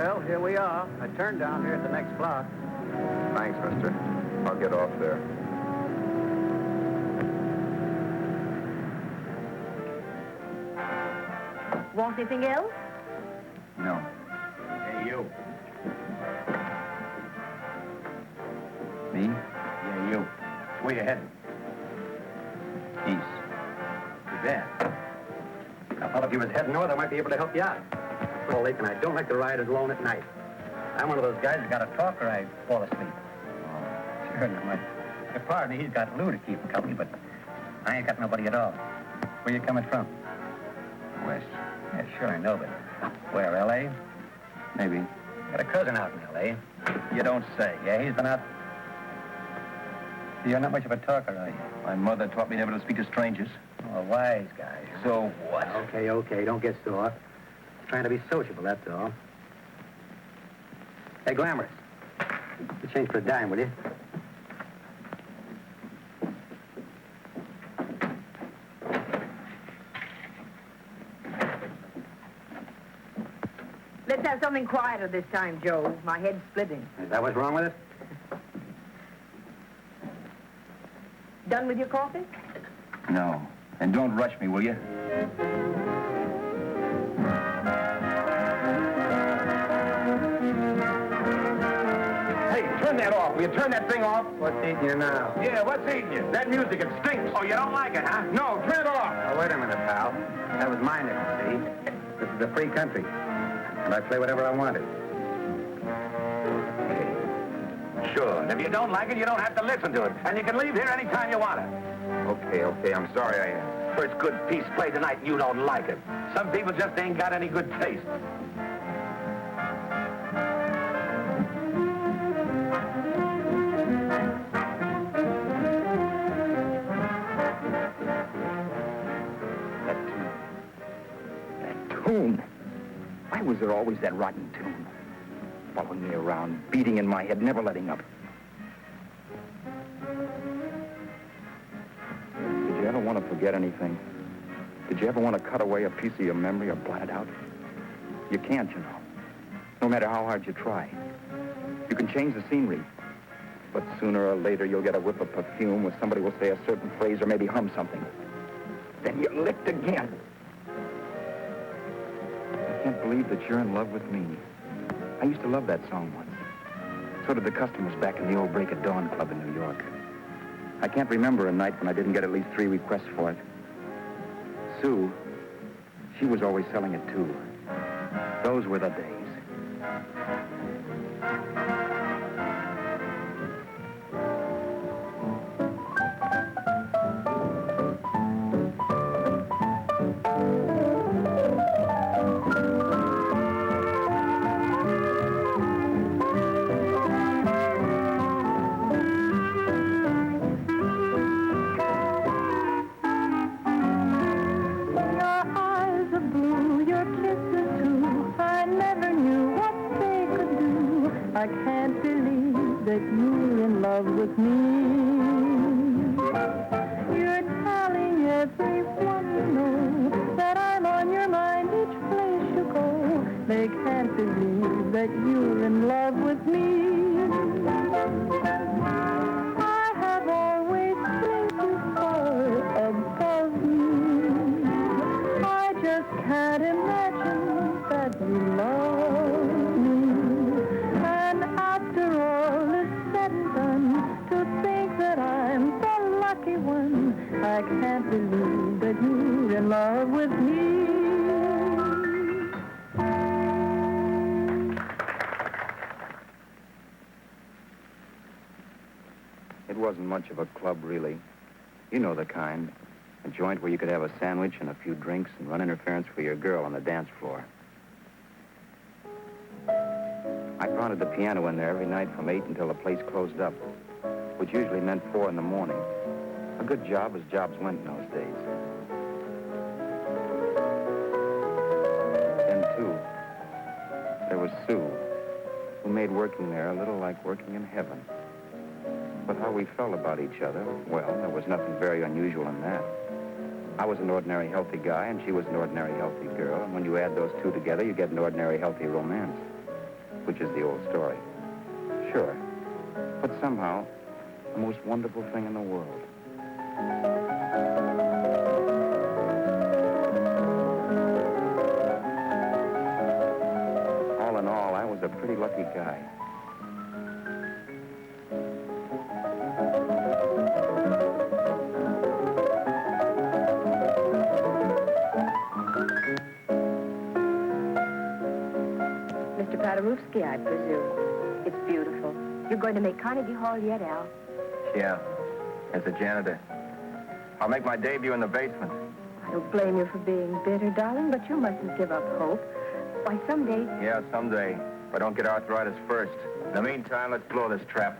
Well, here we are. A turn down here at the next block. Thanks, mister. I'll get off there. Want anything else? No. Hey, you. Me? Yeah, you. Where you heading? East. Too bad. I thought if you was heading north, I might be able to help you out. Well, Lake, and I don't like to ride alone at night. I'm one of those guys who's got to talk or I fall asleep. Oh. Sure, now, your partner, he's got Lou to keep him company, but I ain't got nobody at all. Where you coming from? West. Yeah, sure, I know, but where, L.A.? Maybe. Got a cousin out in L.A. You don't say. Yeah, he's been out... You're not much of a talker, are you? My mother taught me never to speak to strangers. Oh, a wise guy. So what? Okay, don't get sore. Trying to be sociable, that's all. Hey, Glamorous. You change for a dime, will you? Let's have something quieter this time, Joe. My head's splitting. Is that what's wrong with it? Done with your coffee? No. And don't rush me, will you? Hey, turn that off. Will you turn that thing off? What's eating you now? Yeah, what's eating you? That music, it stinks. Oh, you don't like it, huh? No, turn it off. Oh, wait a minute, pal. That was my nickel, see? This is a free country. And I play whatever I wanted. Sure. And if you don't like it, you don't have to listen to it. And you can leave here anytime you want it. Okay. I'm sorry I... First good piece played tonight and you don't like it. Some people just ain't got any good taste. That tune. Why was there always that rotten tune? Following me around, beating in my head, never letting up. Did you ever want to forget anything? Did you ever want to cut away a piece of your memory or blot it out? You can't, you know. No matter how hard you try. You can change the scenery, but sooner or later you'll get a whiff of perfume where somebody will say a certain phrase or maybe hum something. Then you're licked again. I can't believe that you're in love with me. I used to love that song once. So did the customers back in the old Break of Dawn Club in New York. I can't remember a night when I didn't get at least 3 requests for it. Sue, she was always selling it too. Those were the days. I can't believe that you're in love with me. You're telling everyone you know that I'm on your mind each place you go. They can't believe that you're in love with me. I have always placed you far above me. I just can't imagine that you love me. After all is said and done, to think that I'm the lucky one, I can't believe that you're in love with me. It wasn't much of a club, really. You know the kind. A joint where you could have a sandwich and a few drinks and run interference for your girl on the dance floor. I pounded the piano in there every night from 8 until the place closed up, which usually meant 4 in the morning. A good job as jobs went in those days. Then, too, there was Sue, who made working there a little like working in heaven. But how we felt about each other, well, there was nothing very unusual in that. I was an ordinary healthy guy, and she was an ordinary healthy girl, and when you add those two together, you get an ordinary healthy romance. which is the old story. Sure. But somehow, the most wonderful thing in the world. All in all, I was a pretty lucky guy. Paderewski, I presume. It's beautiful. You're going to make Carnegie Hall yet, Al? Yeah, as a janitor. I'll make my debut in the basement. I don't blame you for being bitter, darling, but you mustn't give up hope. Why, someday... Yeah, someday. If I don't get arthritis first. In the meantime, let's blow this trap.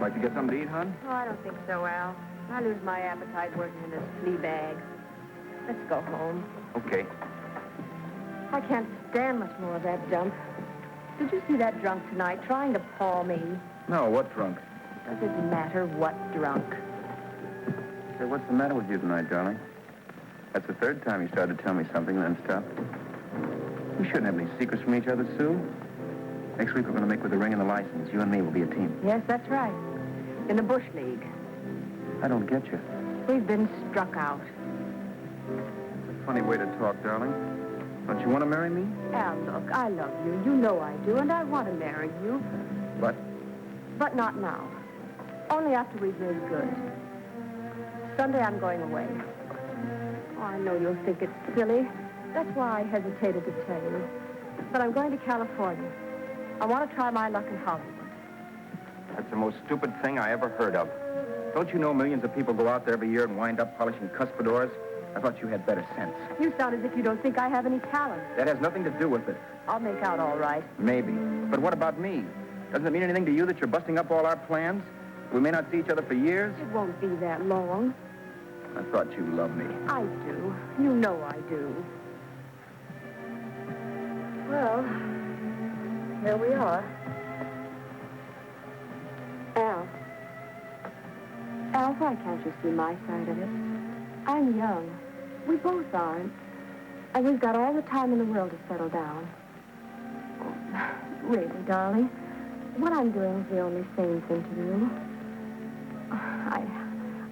Like to get something to eat, hon? Oh, I don't think so, Al. I lose my appetite working in this flea bag. Let's go home. Okay. I can't stand much more of that dump. Did you see that drunk tonight trying to paw me? No, what drunk? Does it matter what drunk? Say, what's the matter with you tonight, darling? That's the third time you started to tell me something and then stopped. We shouldn't have any secrets from each other, Sue. Next week we're going to make with the ring and the license. You and me will be a team. Yes, that's right. In the Bush League. I don't get you. We've been struck out. It's a funny way to talk, darling. Don't you want to marry me? Al, look, I love you. You know I do, and I want to marry you. But? But not now. Only after we've made good. Sunday I'm going away. Oh, I know you'll think it's silly. That's why I hesitated to tell you. But I'm going to California. I want to try my luck in Hollywood. That's the most stupid thing I ever heard of. Don't you know millions of people go out there every year and wind up polishing cuspidors? I thought you had better sense. You sound as if you don't think I have any talent. That has nothing to do with it. I'll make out all right. Maybe. But what about me? Doesn't it mean anything to you that you're busting up all our plans? We may not see each other for years? It won't be that long. I thought you loved me. I do. You know I do. Well, here we are. Al, why can't you see my side of it? I'm young. We both are. And we've got all the time in the world to settle down. Really, darling, what I'm doing is the only sane thing to do.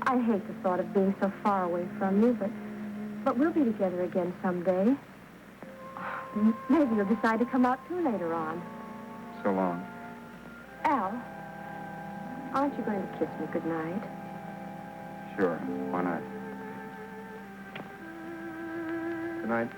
I hate the thought of being so far away from you, but we'll be together again someday. Maybe you'll decide to come out too later on. So long. Al, aren't you going to kiss me goodnight? Sure. Why not? Good night.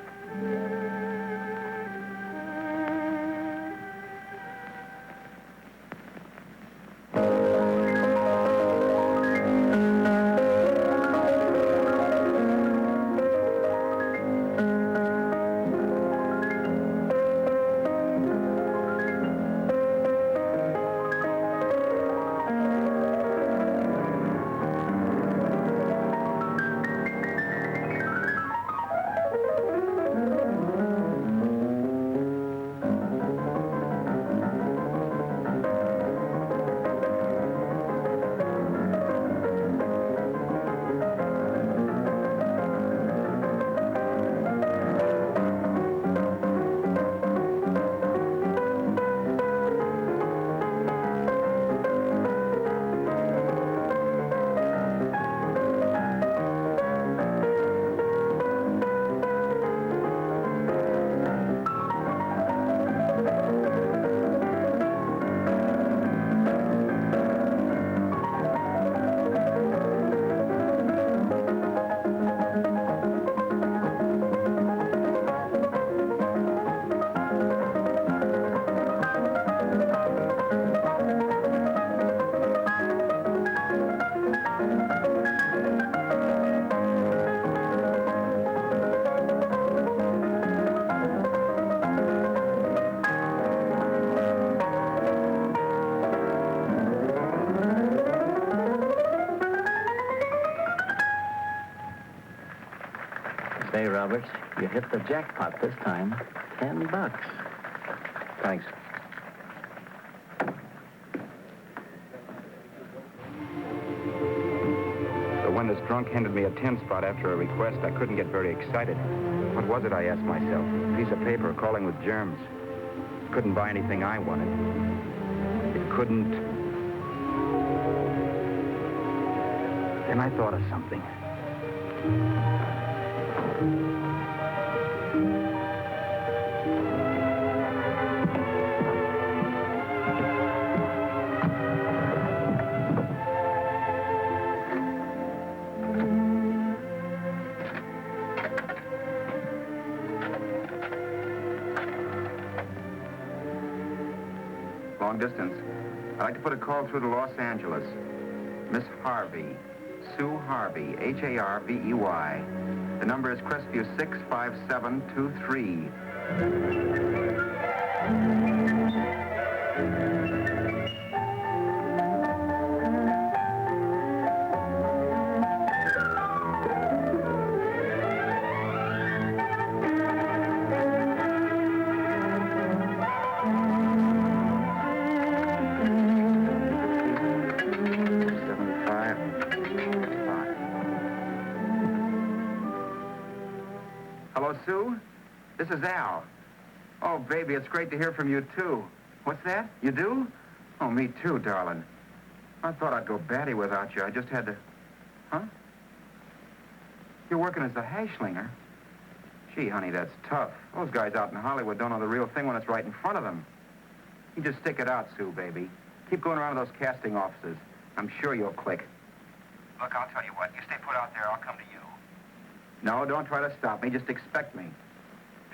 Okay, Roberts. You hit the jackpot this time. $10. Thanks. So when this drunk handed me a 10 spot after a request, I couldn't get very excited. What was it, I asked myself? A piece of paper calling with germs. Couldn't buy anything I wanted. It couldn't... Then I thought of something. Long distance. I'd like to put a call through to Los Angeles. Miss Harvey. Sue Harvey, Harvey. The number is Crestview 65723. Hello, Sue? This is Al. Oh, baby, it's great to hear from you, too. What's that? You do? Oh, me too, darling. I thought I'd go batty without you. I just had to... Huh? You're working as a hashlinger? Gee, honey, that's tough. Those guys out in Hollywood don't know the real thing when it's right in front of them. You just stick it out, Sue, baby. Keep going around to those casting offices. I'm sure you'll click. Look, I'll tell you what. You stay put out there, I'll come to you. No, don't try to stop me. Just expect me.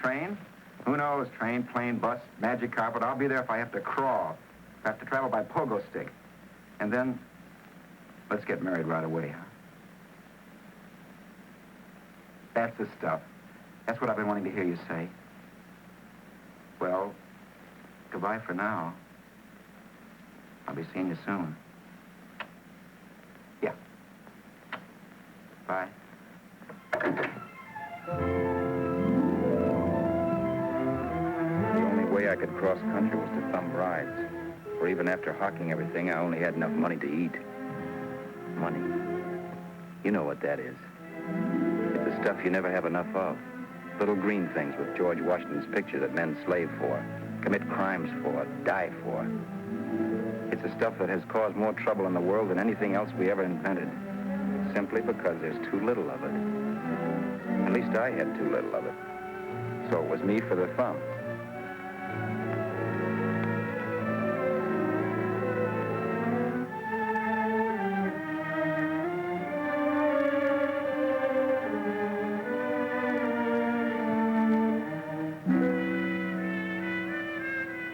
Train? Who knows? Train, plane, bus, magic carpet. I'll be there if I have to crawl. If I have to travel by pogo stick. And then, let's get married right away, huh? That's the stuff. That's what I've been wanting to hear you say. Well, goodbye for now. I'll be seeing you soon. Yeah. Bye. The only way I could cross country was to thumb rides. For even after hawking everything, I only had enough money to eat. Money. You know what that is. It's the stuff you never have enough of. Little green things with George Washington's picture that men slave for, commit crimes for, die for. It's the stuff that has caused more trouble in the world than anything else we ever invented. Simply because there's too little of it. At least I had too little of it. So it was me for the thumb.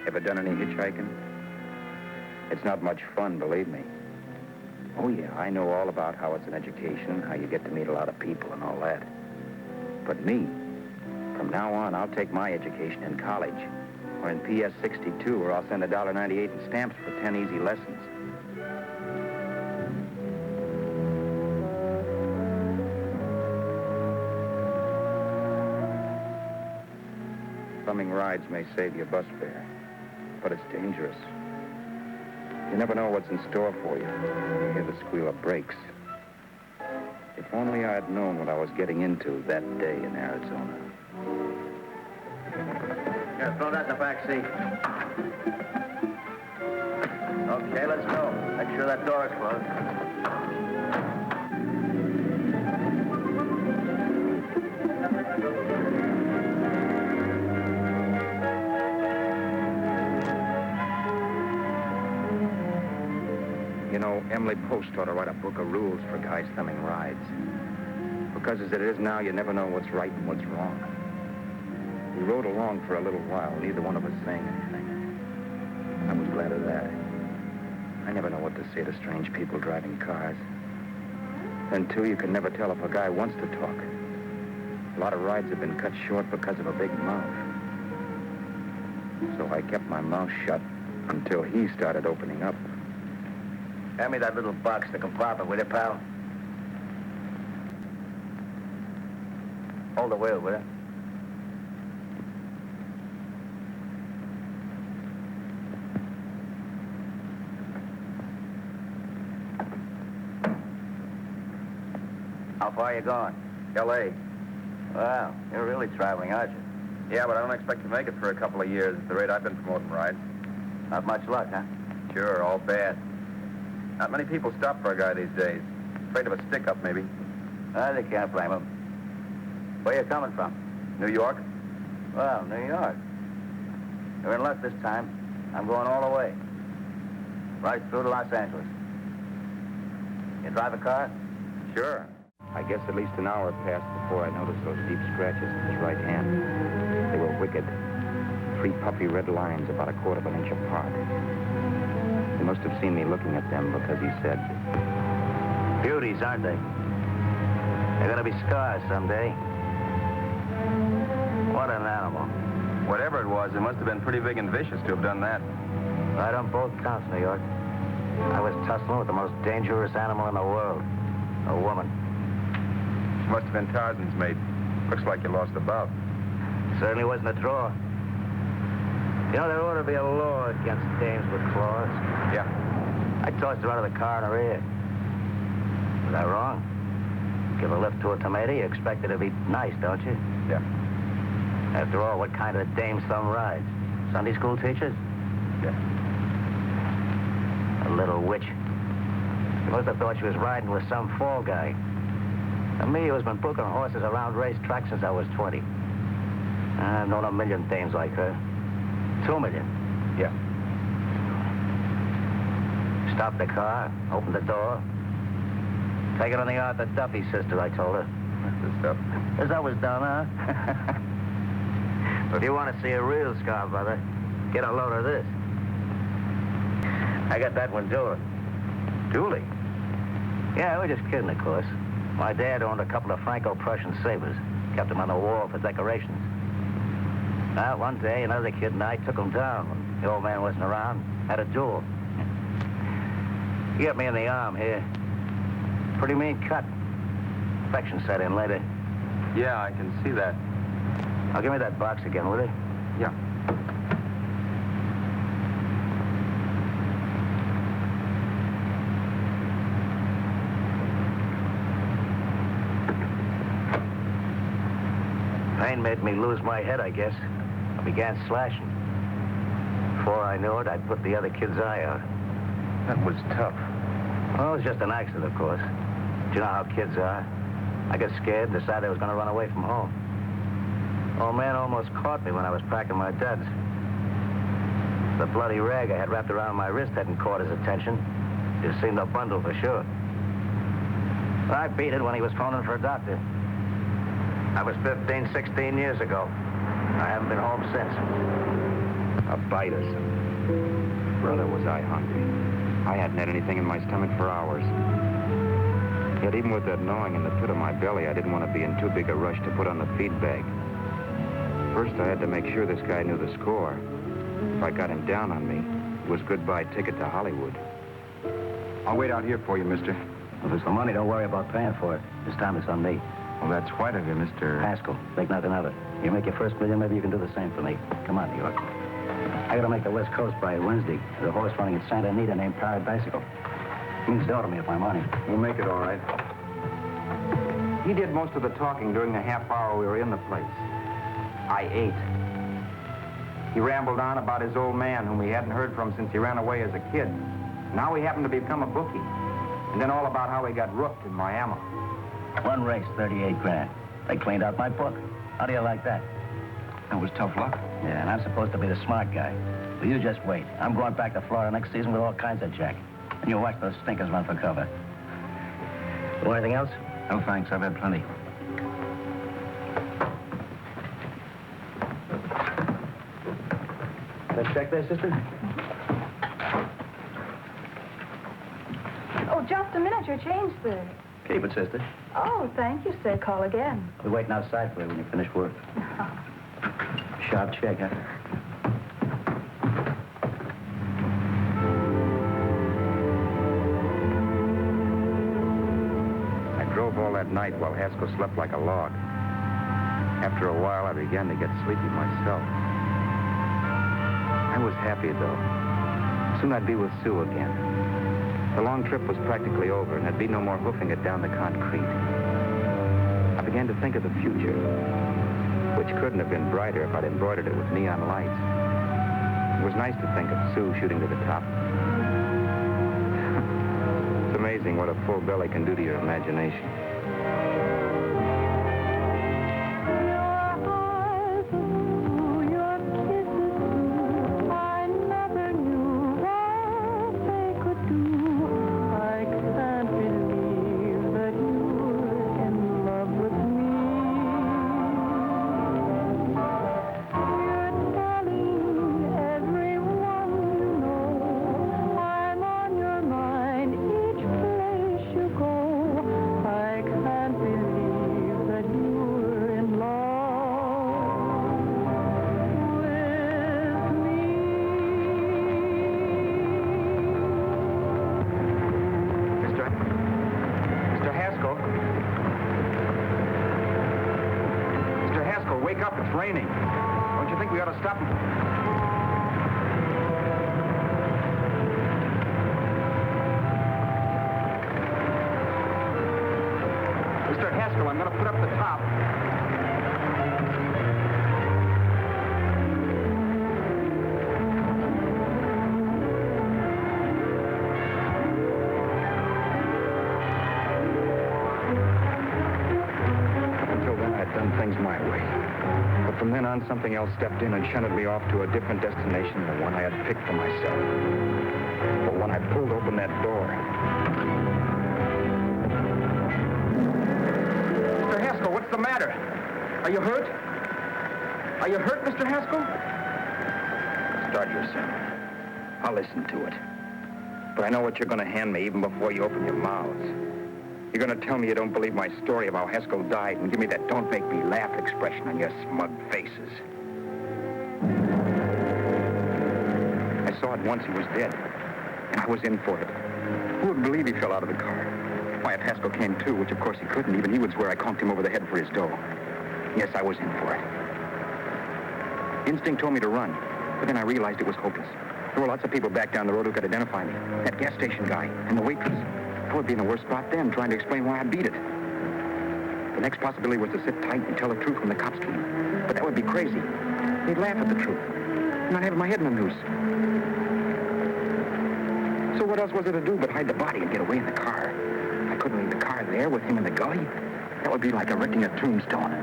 Ever done any hitchhiking? It's not much fun, believe me. Oh, yeah, I know all about how it's an education, how you get to meet a lot of people and all that. But me, from now on, I'll take my education in college, or in PS 62, or I'll send $1.98 in stamps for 10 easy lessons. Thumbing rides may save you bus fare, but it's dangerous. You never know what's in store for you. You hear the squeal of brakes. If only I had known what I was getting into that day in Arizona. Here, throw that in the back seat. Okay, let's go. Make sure that door is closed. You know, Emily Post ought to write a book of rules for guys thumbing rides. Because as it is now, you never know what's right and what's wrong. We rode along for a little while, neither one of us saying anything. I was glad of that. I never know what to say to strange people driving cars. Then, too, you can never tell if a guy wants to talk. A lot of rides have been cut short because of a big mouth. So I kept my mouth shut until he started opening up. Hand me that little box, the compartment, will you, pal? Hold the wheel, will you? How far are you going? L.A. Well, you're really traveling, aren't you? Yeah, but I don't expect to make it for a couple of years at the rate I've been promoting rides. Not much luck, huh? Sure, all bad. Not many people stop for a guy these days. Afraid of a stick-up, maybe. They can't blame him. Where you coming from? New York? Well, New York. You're in luck this time. I'm going all the way. Right through to Los Angeles. You drive a car? Sure. I guess at least an hour passed before I noticed those deep scratches in his right hand. They were wicked. 3 puffy red lines about 1/4 of an inch apart. He must have seen me looking at them because he said, Beauties, aren't they? They're gonna be scars someday. What an animal. whatever it was, it must have been pretty big and vicious to have done that. Right on both counts, New York. I was tussling with the most dangerous animal in the world. A woman. She must have been Tarzan's mate. Looks like you lost the bout. Certainly wasn't a draw. You know, there ought to be a law against dames with claws. Yeah. I tossed her out of the car in her ear. Was I wrong? Give a lift to a tomato, you expect it to be nice, don't you? Yeah. After all, what kind of dames some rides? Sunday school teachers? Yeah. A little witch. She must have thought she was riding with some fall guy. And me, who's been booking horses around racetracks since I was 20. I've known a million dames like her. 2 million. Yeah. Stopped the car, opened the door. Take it on the yard to Duffy's sister, I told her. That's the stuff. Is that was done, huh? If you want to see a real scar, brother, get a load of this. I got that one dueling. Dueling? Yeah, we're just kidding, of course. My dad owned a couple of Franco-Prussian sabers. Kept them on the wall for decorations. Well, one day, another kid and I took them down when the old man wasn't around. Had a duel. He got me in the arm here. Pretty mean cut. Infection set in later. Yeah, I can see that. Now, give me that box again, will you? Yeah. Pain made me lose my head, I guess. I began slashing. Before I knew it, I'd put the other kid's eye out. That was tough. Well, it was just an accident, of course. Do you know how kids are? I got scared and decided I was going to run away from home. Old man almost caught me when I was packing my duds. The bloody rag I had wrapped around my wrist hadn't caught his attention. It seemed a bundle for sure. I beat it when he was phoning for a doctor. That was 15, 16 years ago. I haven't been home since. A bite or something. Brother, was I hungry. I hadn't had anything in my stomach for hours. Yet even with that gnawing in the pit of my belly, I didn't want to be in too big a rush to put on the feed bag. First, I had to make sure this guy knew the score. If I got him down on me, it was goodbye ticket to Hollywood. I'll wait out here for you, mister. If it's the money, don't worry about paying for it. This time it's on me. Well, that's white of you, Mr. Haskell, make nothing of it. You make your first million, maybe you can do the same for me. Come on, New York. I gotta make the West Coast by Wednesday. There's a horse running at Santa Anita named Paradiesical. Means dough to me if I'm on him. We'll make it all right. He did most of the talking during the half hour we were in the place. I ate. He rambled on about his old man, whom we hadn't heard from since he ran away as a kid. Now he happened to become a bookie. And then all about how he got rooked in Miami. One race, 38 grand. They cleaned out my book. How do you like that? That was tough luck. Yeah, and I'm supposed to be the smart guy. Well, you just wait. I'm going back to Florida next season with all kinds of jack. And you watch those stinkers run for cover. Want anything else? No, thanks. I've had plenty. That check there, sister? Oh, just a minute. Your change, sir. Keep it, sister. Oh, thank you, sir. Call again. We're waiting outside for you when you finish work. Sharp check, huh? I drove all that night while Haskell slept like a log. After a while, I began to get sleepy myself. I was happy, though. Soon I'd be with Sue again. The long trip was practically over, and there'd be no more hoofing it down the concrete. I began to think of the future, which couldn't have been brighter if I'd embroidered it with neon lights. It was nice to think of Sue shooting to the top. It's amazing what a full belly can do to your imagination. Raining. Don't you think we ought to stop him? Mr. Haskell, I'm going to put up the top. Up until then, I'd done things my way. But from then on, something else stepped in and shunted me off to a different destination than the one I had picked for myself. But when I pulled open that door... Mr. Haskell, what's the matter? Are you hurt? Are you hurt, Mr. Haskell? Start yourself. I'll listen to it. But I know what you're going to hand me even before you open your mouths. You're going to tell me you don't believe my story of how Haskell died and give me that don't make me laugh expression on your smug faces. I saw at once he was dead, and I was in for it. Who would believe he fell out of the car? Why, if Haskell came too, which of course he couldn't, even he would swear I conked him over the head for his dough. Yes, I was in for it. Instinct told me to run, but then I realized it was hopeless. There were lots of people back down the road who could identify me. That gas station guy and the waitress. I would be in the worst spot then, trying to explain why I beat it. The next possibility was to sit tight and tell the truth when the cops came. But that would be crazy. They'd laugh at the truth. I'm not having my head in a noose. So what else was there to do but hide the body and get away in the car? I couldn't leave the car there with him in the gully. That would be like erecting a tombstone.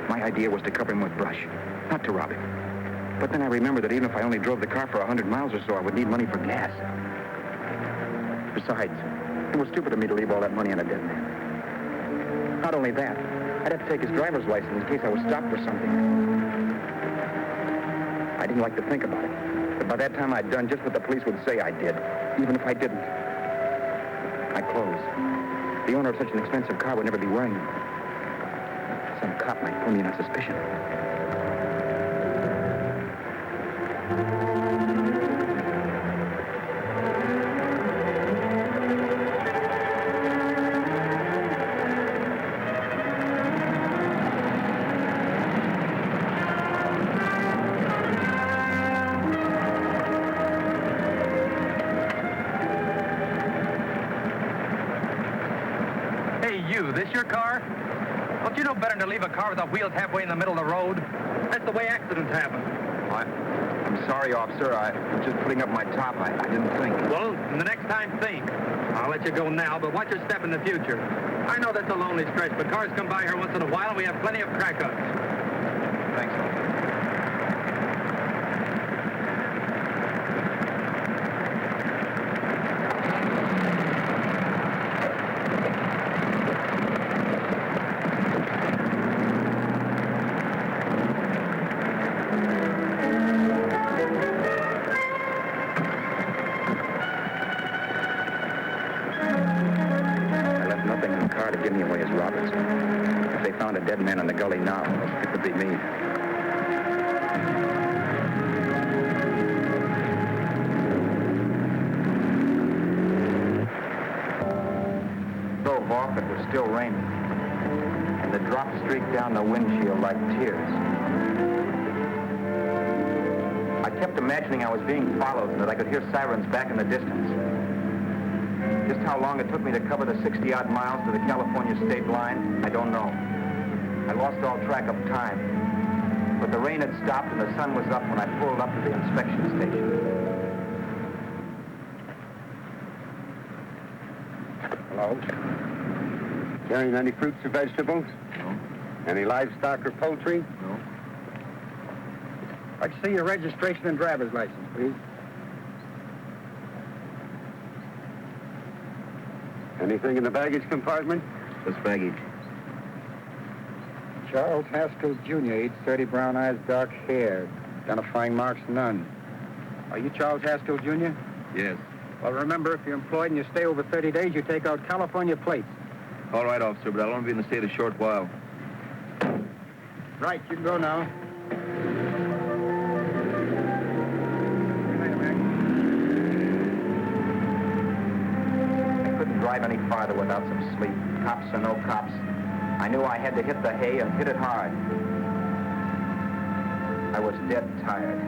My idea was to cover him with brush, not to rob him. But then I remembered that even if I only drove the car for 100 miles or so, I would need money for gas. Besides, it was stupid of me to leave all that money on a dead man. Not only that, I'd have to take his driver's license in case I was stopped for something. I didn't like to think about it. But by that time, I'd done just what the police would say I did, even if I didn't. My clothes. The owner of such an expensive car would never be wearing them. Some cop might pull me in on suspicion. Hey, you, this your car? Don't you know better than to leave a car with the wheels halfway in the middle of the road? That's the way accidents happen. I'm sorry, officer. I was just putting up my top. I didn't think. Well, the next time, think. I'll let you go now, but watch your step in the future. I know that's a lonely stretch, but cars come by here once in a while, and we have plenty of crack-ups. Thanks, officer. dead man in the gully now. It could be me. Drove off, it was still raining. And the drops streaked down the windshield like tears. I kept imagining I was being followed and that I could hear sirens back in the distance. Just how long it took me to cover the 60-odd miles to the California state line, I don't know. I lost all track of time. But the rain had stopped and the sun was up when I pulled up to the inspection station. Hello? Carrying any fruits or vegetables? No. Any livestock or poultry? No. I'd see your registration and driver's license, please. Anything in the baggage compartment? Just baggage. Charles Haskell, Jr., age 30, brown eyes, dark hair. Identifying marks, none. Are you Charles Haskell, Jr.? Yes. Well, remember, if you're employed and you stay over 30 days, you take out California plates. All right, officer, but I'll only be in the state a short while. Right, you can go now. I couldn't drive any farther without some sleep. Cops or no cops. I knew I had to hit the hay and hit it hard. I was dead tired.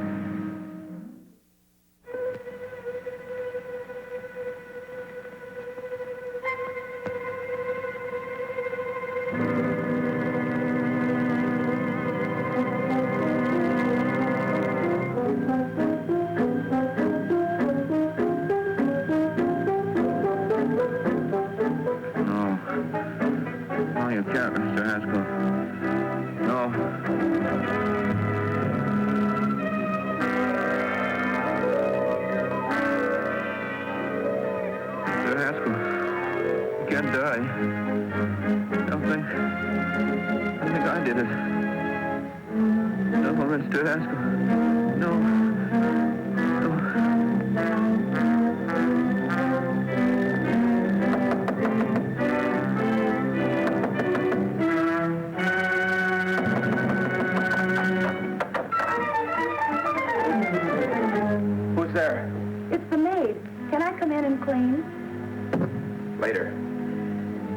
Later.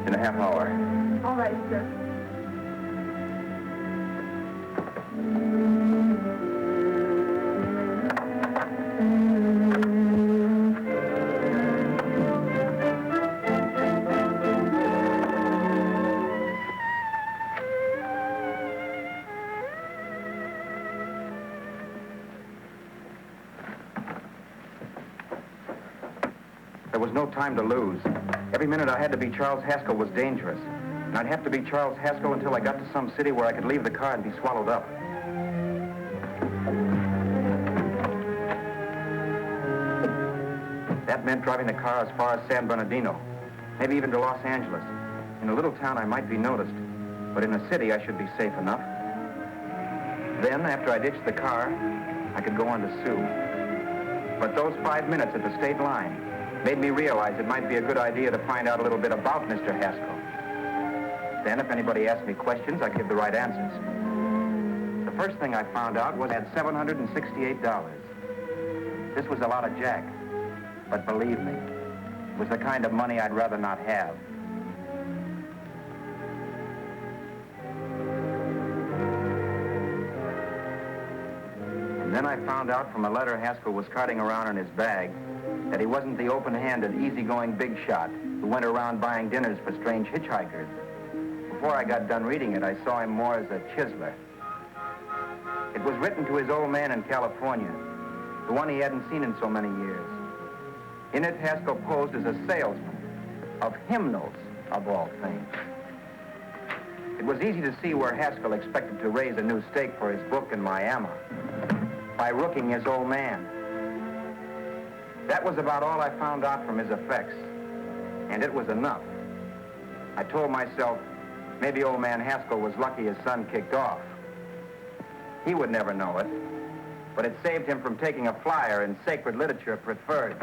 In a half hour. All right, sir. There was no time to lose. Every minute I had to be Charles Haskell was dangerous. And I'd have to be Charles Haskell until I got to some city where I could leave the car and be swallowed up. That meant driving the car as far as San Bernardino, maybe even to Los Angeles. In a little town, I might be noticed, but in a city, I should be safe enough. Then, after I ditched the car, I could go on to Sue. But those 5 minutes at the state line made me realize it might be a good idea to find out a little bit about Mr. Haskell. Then, if anybody asked me questions, I'd give the right answers. The first thing I found out was I had $768. This was a lot of jack, but believe me, it was the kind of money I'd rather not have. And then I found out from a letter Haskell was carting around in his bag that he wasn't the open-handed, easygoing big shot who went around buying dinners for strange hitchhikers. Before I got done reading it, I saw him more as a chiseler. It was written to his old man in California, the one he hadn't seen in so many years. In it, Haskell posed as a salesman of hymnals, of all things. It was easy to see where Haskell expected to raise a new stake for his book in Miami by rooking his old man. That was about all I found out from his effects, and it was enough. I told myself, maybe old man Haskell was lucky his son kicked off. He would never know it, but it saved him from taking a flyer in Sacred Literature Preferred.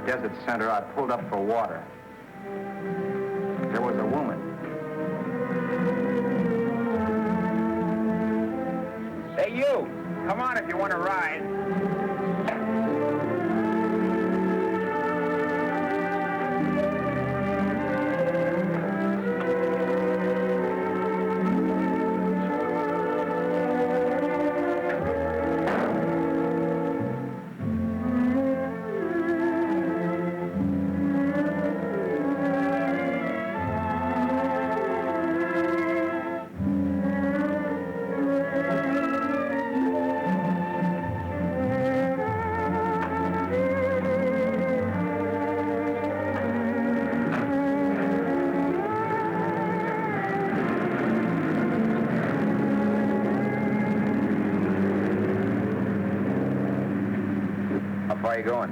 desert center, I pulled up for water. There was a woman. Hey, you! Come on if you want to ride. How far are you going?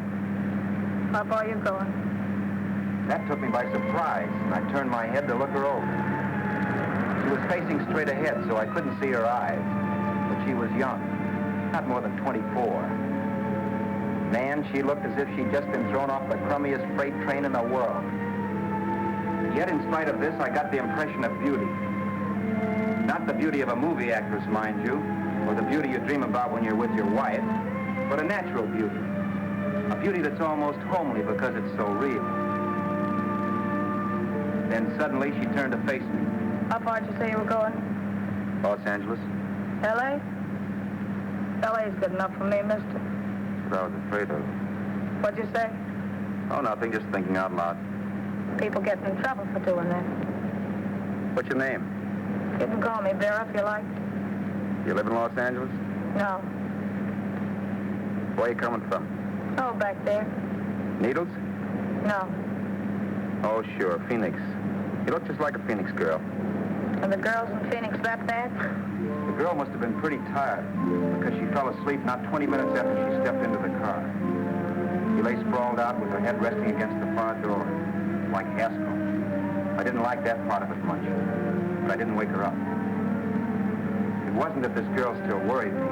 How far are you going? That took me by surprise. I turned my head to look her over. She was facing straight ahead, so I couldn't see her eyes. But she was young, not more than 24. Man, she looked as if she'd just been thrown off the crummiest freight train in the world. Yet, in spite of this, I got the impression of beauty. Not the beauty of a movie actress, mind you, or the beauty you dream about when you're with your wife, but a natural beauty. A beauty that's almost homely because it's so real. Then suddenly she turned to face me. How far did you say you were going? Los Angeles? L.A.? L.A.'s good enough for me, mister. That's what I was afraid of. What'd you say? Oh, nothing, just thinking out loud. People get in trouble for doing that. What's your name? You can call me Vera if you like. You live in Los Angeles? No. Where are you coming from? Oh, back there. Needles? No. Oh, sure, Phoenix. You look just like a Phoenix girl. Are the girls in Phoenix that bad? The girl must have been pretty tired because she fell asleep not 20 minutes after she stepped into the car. She lay sprawled out with her head resting against the far door, like Haskell. I didn't like that part of it much, but I didn't wake her up. It wasn't that this girl still worried me.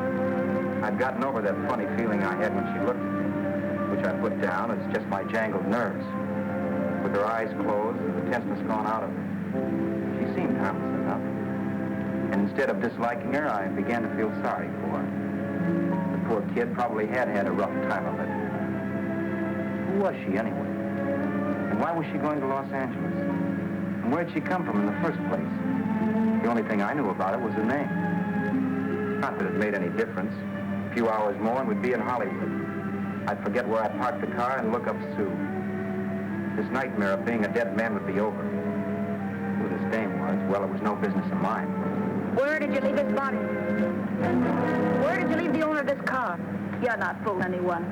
I'd gotten over that funny feeling I had when she looked at me, which I put down as just my jangled nerves. With her eyes closed and the tenseness gone out of her, she seemed harmless enough. And instead of disliking her, I began to feel sorry for her. The poor kid probably had a rough time of it. Who was she, anyway? And why was she going to Los Angeles? And where'd she come from in the first place? The only thing I knew about it was her name. Not that it made any difference. A few hours more and we'd be in Hollywood. I'd forget where I parked the car and look up Sue. This nightmare of being a dead man would be over. Who this dame was, well, it was no business of mine. Where did you leave his body? Where did you leave the owner of this car? You're not fooling anyone.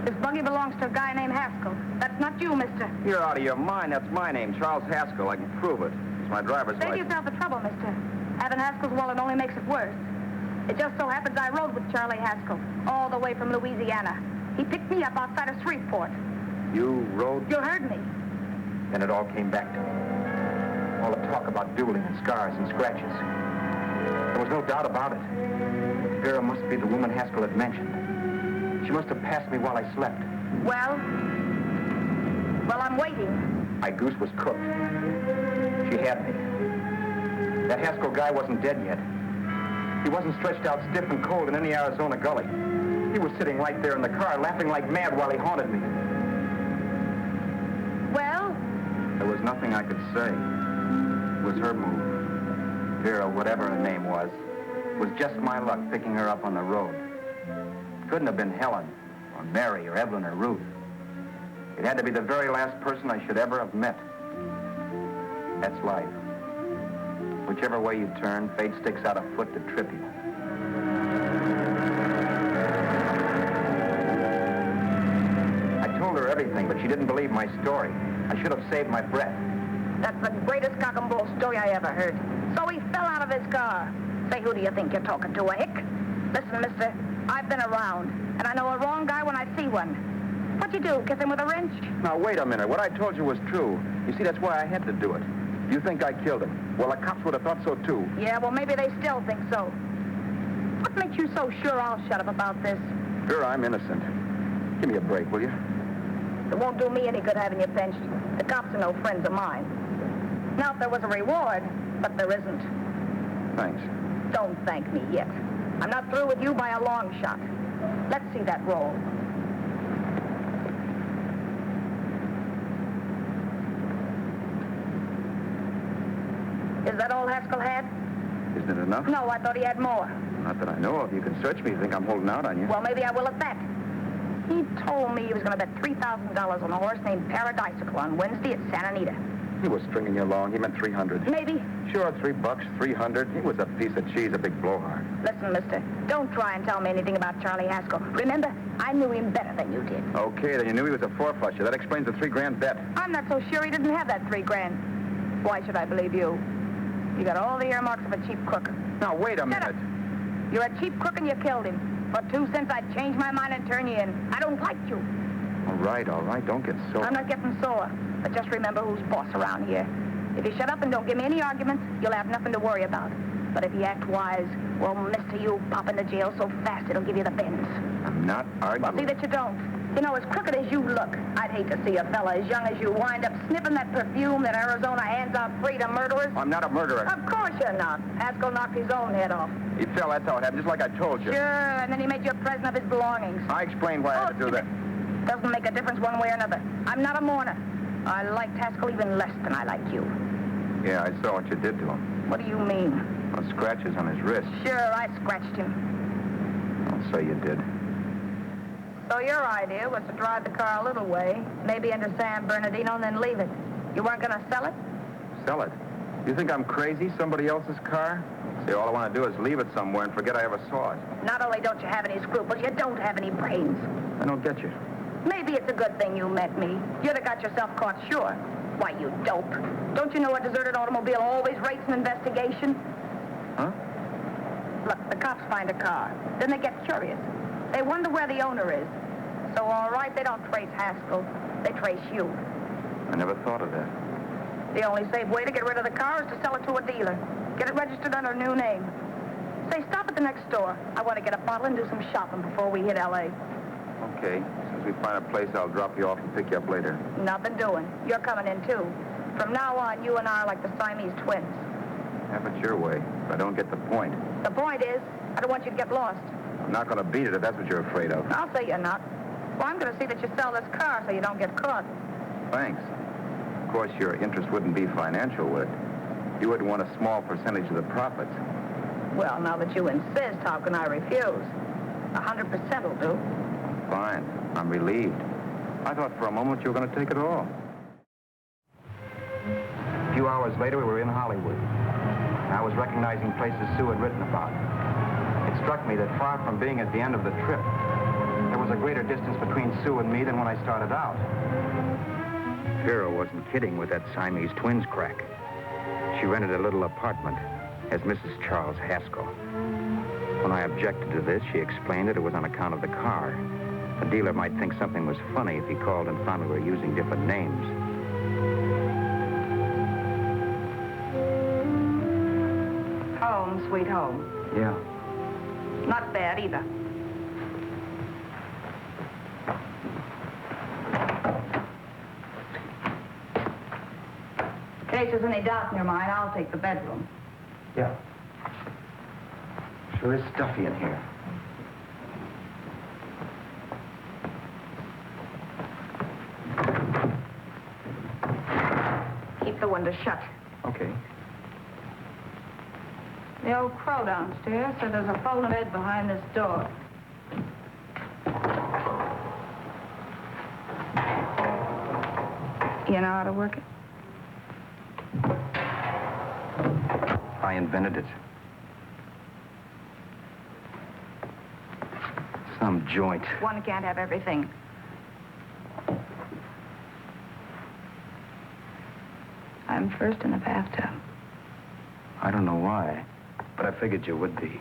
This buggy belongs to a guy named Haskell. That's not you, mister. You're out of your mind. That's my name, Charles Haskell. I can prove it. It's my driver's Save license. yourself the trouble, mister. Having Haskell's wallet only makes it worse. It just so happens I rode with Charlie Haskell all the way from Louisiana. He picked me up outside of Shreveport. You rode? You heard me. Then it all came back to me. All the talk about dueling and scars and scratches. There was no doubt about it. Vera must be the woman Haskell had mentioned. She must have passed me while I slept. Well, I'm waiting. My goose was cooked. She had me. That Haskell guy wasn't dead yet. He wasn't stretched out stiff and cold in any Arizona gully. He was sitting right there in the car, laughing like mad while he haunted me. Well? There was nothing I could say. It was her move. Vera, whatever her name was just my luck picking her up on the road. It couldn't have been Helen, or Mary, or Evelyn, or Ruth. It had to be the very last person I should ever have met. That's life. Whichever way you turn, fate sticks out a foot to trip you. I told her everything, but she didn't believe my story. I should have saved my breath. That's the greatest cock and bull story I ever heard. So he fell out of his car. Say, who do you think you're talking to, a hick? Listen, mister, I've been around, and I know a wrong guy when I see one. What'd you do, kiss him with a wrench? Now, wait a minute. What I told you was true. You see, that's why I had to do it. You think I killed him. Well, the cops would have thought so, too. Yeah, well, maybe they still think so. What makes you so sure I'll shut up about this? Vera, I'm innocent. Give me a break, will you? It won't do me any good having you pinched. The cops are no friends of mine. Now, if there was a reward, but there isn't. Thanks. Don't thank me yet. I'm not through with you by a long shot. Let's see that roll. Is that all Haskell had? Isn't it enough? No, I thought he had more. Not that I know of. You can search me if you think I'm holding out on you. Well, maybe I will at that. He told me he was going to bet $3,000 on a horse named Paradisical on Wednesday at Santa Anita. He was stringing you along. He meant 300. Maybe. Sure, $3, 300. He was a piece of cheese, a big blowhard. Listen, mister, don't try and tell me anything about Charlie Haskell. Remember, I knew him better than you did. Okay, then you knew he was a four-flusher. That explains the $3,000 bet. I'm not so sure he didn't have that $3,000. Why should I believe you? You got all the earmarks of a cheap crook. Now, wait a Shut minute. up. You're a cheap crook and you killed him. For 2 cents, I'd change my mind and turn you in. I don't like you. All right. Don't get sore. I'm not getting sore. But just remember who's boss around here. If you shut up and don't give me any arguments, you'll have nothing to worry about. But if you act wise, well, mister, you'll pop into jail so fast it'll give you the bends. I'm not arguing. Well, see that you don't. You know, as crooked as you look, I'd hate to see a fella as young as you wind up sniffing that perfume that Arizona hands out free to murderers. I'm not a murderer. Of course you're not. Haskell knocked his own head off. He fell. That's how it happened, just like I told you. Sure, and then he made you a present of his belongings. I explained why I had to do that. Doesn't make a difference one way or another. I'm not a mourner. I liked Haskell even less than I like you. Yeah, I saw what you did to him. What do you mean? Well, scratches on his wrist. Sure, I scratched him. I'll say you did. So your idea was to drive the car a little way, maybe into San Bernardino, and then leave it. You weren't going to sell it? Sell it? You think I'm crazy? Somebody else's car? See, all I want to do is leave it somewhere and forget I ever saw it. Not only don't you have any scruples, you don't have any brains. I don't get you. Maybe it's a good thing you met me. You'd have got yourself caught, sure. Why, you dope. Don't you know a deserted automobile always rates an investigation? Huh? Look, the cops find a car. Then they get curious. They wonder where the owner is. So, all right, they don't trace Haskell. They trace you. I never thought of that. The only safe way to get rid of the car is to sell it to a dealer. Get it registered under a new name. Say, stop at the next store. I want to get a bottle and do some shopping before we hit L.A. Okay. As we find a place, I'll drop you off and pick you up later. Nothing doing. You're coming in, too. From now on, you and I are like the Siamese twins. Have it your way. But I don't get the point. The point is, I don't want you to get lost. I'm not going to beat it if that's what you're afraid of. I'll say you're not. Well, I'm going to see that you sell this car so you don't get caught. Thanks. Of course, your interest wouldn't be financial, would it? You would want a small percentage of the profits. Well, now that you insist, how can I refuse? 100% will do. Fine. I'm relieved. I thought for a moment you were going to take it all. A few hours later, we were in Hollywood. I was recognizing places Sue had written about. It struck me that far from being at the end of the trip, there was a greater distance between Sue and me than when I started out. Vera wasn't kidding with that Siamese twins crack. She rented a little apartment as Mrs. Charles Haskell. When I objected to this, she explained that it was on account of the car. The dealer might think something was funny if he called and found we were using different names. Home, sweet home. Yeah. Not bad either. In case there's any doubt in your mind, I'll take the bedroom. Yeah. Sure is stuffy in here. Keep the window shut. Okay. The old crow downstairs said there's a folding bed behind this door. You know how to work it? I invented it. Some joint. One can't have everything. I'm first in the bathtub. I don't know why, but I figured you would be.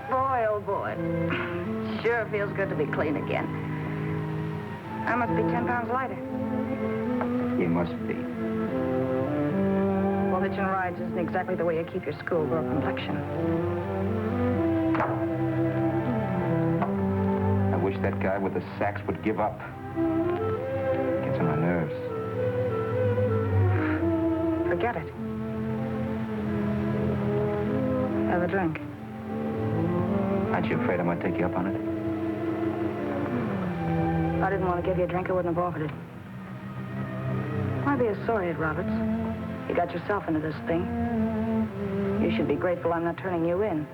Boy, oh boy. Sure feels good to be clean again. I must be 10 pounds lighter. You must be. Well, hitching rides isn't exactly the way you keep your schoolgirl complexion. I wish that guy with the sax would give up. Gets on my nerves. Forget it. Have a drink. Aren't you afraid I might take you up on it? If I didn't want to give you a drink, I wouldn't have offered it. Why be a sorehead, Roberts? You got yourself into this thing. You should be grateful I'm not turning you in.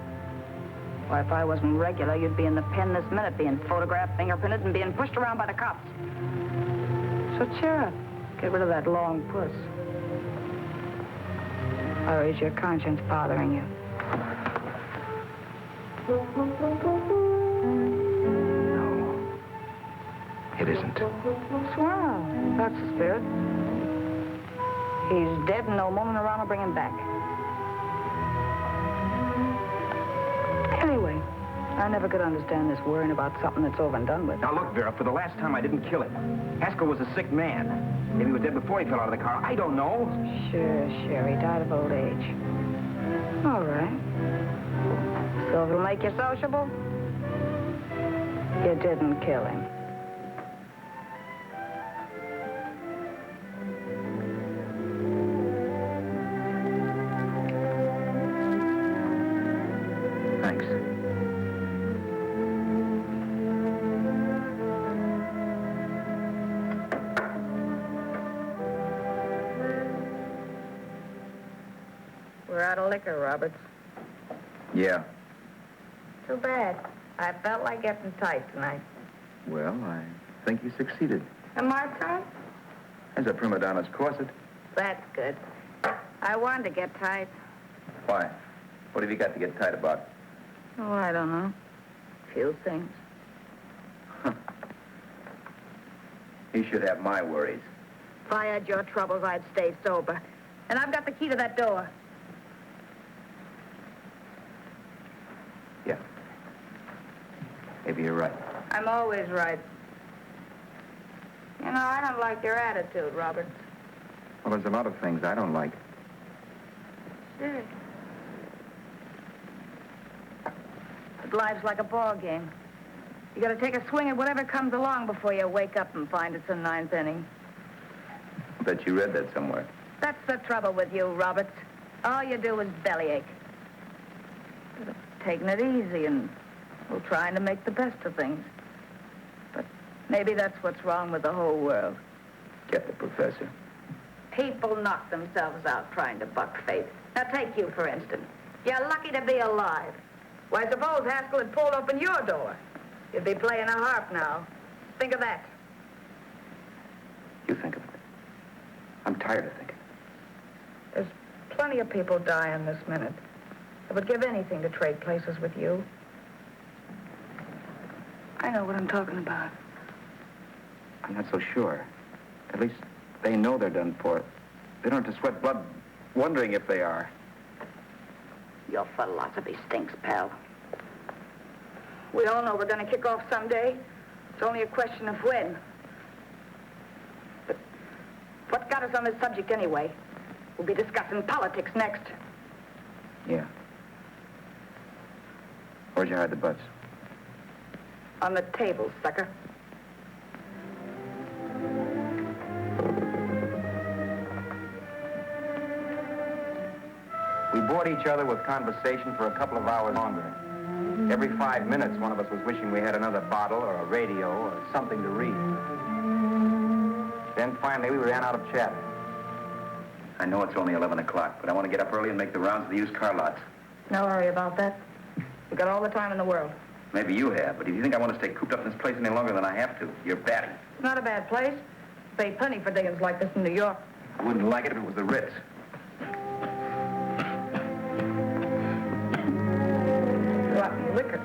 Why, if I wasn't regular, you'd be in the pen this minute, being photographed, fingerprinted, and being pushed around by the cops. So cheer up. Get rid of that long puss. Or is your conscience bothering you? No. It isn't. Swell. That's the spirit. He's dead and no woman around to bring him back. Anyway, I never could understand this worrying about something that's over and done with. Now, look, Vera, for the last time, I didn't kill him. Haskell was a sick man. Maybe he was dead before he fell out of the car. I don't know. Sure. He died of old age. All right. So it'll make you sociable? You didn't kill him. Thanks. We're out of liquor, Roberts. Yeah. Too bad. I felt like getting tight tonight. Well, I think you succeeded. And my turn? As a prima donna's corset. That's good. I wanted to get tight. Why? What have you got to get tight about? Oh, I don't know. Few things. You should have my worries. If I had your troubles, I'd stay sober. And I've got the key to that door. Yeah. Maybe you're right. I'm always right. You know, I don't like your attitude, Robert. Well, there's a lot of things I don't like. Sure. But life's like a ball game. You gotta take a swing at whatever comes along before you wake up and find it's the ninth inning. I bet you read that somewhere. That's the trouble with you, Roberts. All you do is bellyache. Taking it easy and trying to make the best of things. But maybe that's what's wrong with the whole world. Get the professor. People knock themselves out trying to buck fate. Now, take you, for instance. You're lucky to be alive. Why, suppose Haskell had pulled open your door. You'd be playing a harp now. Think of that. You think of it. I'm tired of thinking. There's plenty of people dying this minute. I would give anything to trade places with you. I know what I'm talking about. I'm not so sure. At least they know they're done for. They don't have to sweat blood wondering if they are. Your philosophy stinks, pal. We all know we're going to kick off someday. It's only a question of when. But what got us on this subject anyway? We'll be discussing politics next. Yeah. Where'd you hide the butts? On the table, sucker. We bored each other with conversation for a couple of hours longer. Every 5 minutes, one of us was wishing we had another bottle or a radio or something to read. Then finally, we ran out of chatter. I know it's only 11 o'clock, but I want to get up early and make the rounds of the used car lots. No worry about that. We've got all the time in the world. Maybe you have, but if you think I want to stay cooped up in this place any longer than I have to, you're batty. It's not a bad place. Pay plenty for diggings like this in New York. I wouldn't like it if it was the Ritz. Rotten liquor.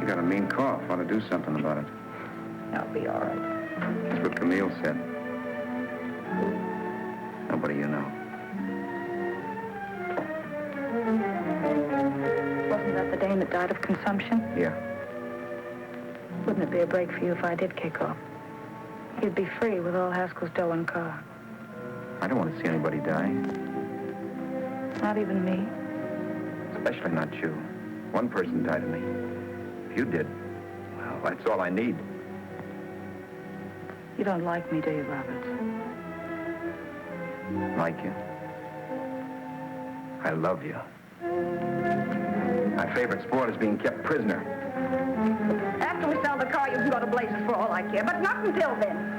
You got a mean cough. Want to do something about it. I'll be all right. That's what Camille said. Nobody you know. Wasn't that the dame that died of consumption? Yeah. Wouldn't it be a break for you if I did kick off? You'd be free with all Haskell's dough and car. I don't want to see anybody die. Not even me. Especially not you. One person died of me. If you did, well, that's all I need. You don't like me, do you, Robert? Like you? I love you. My favorite sport is being kept prisoner. After we sell the car, you can go to Blazers for all I care, but not until then.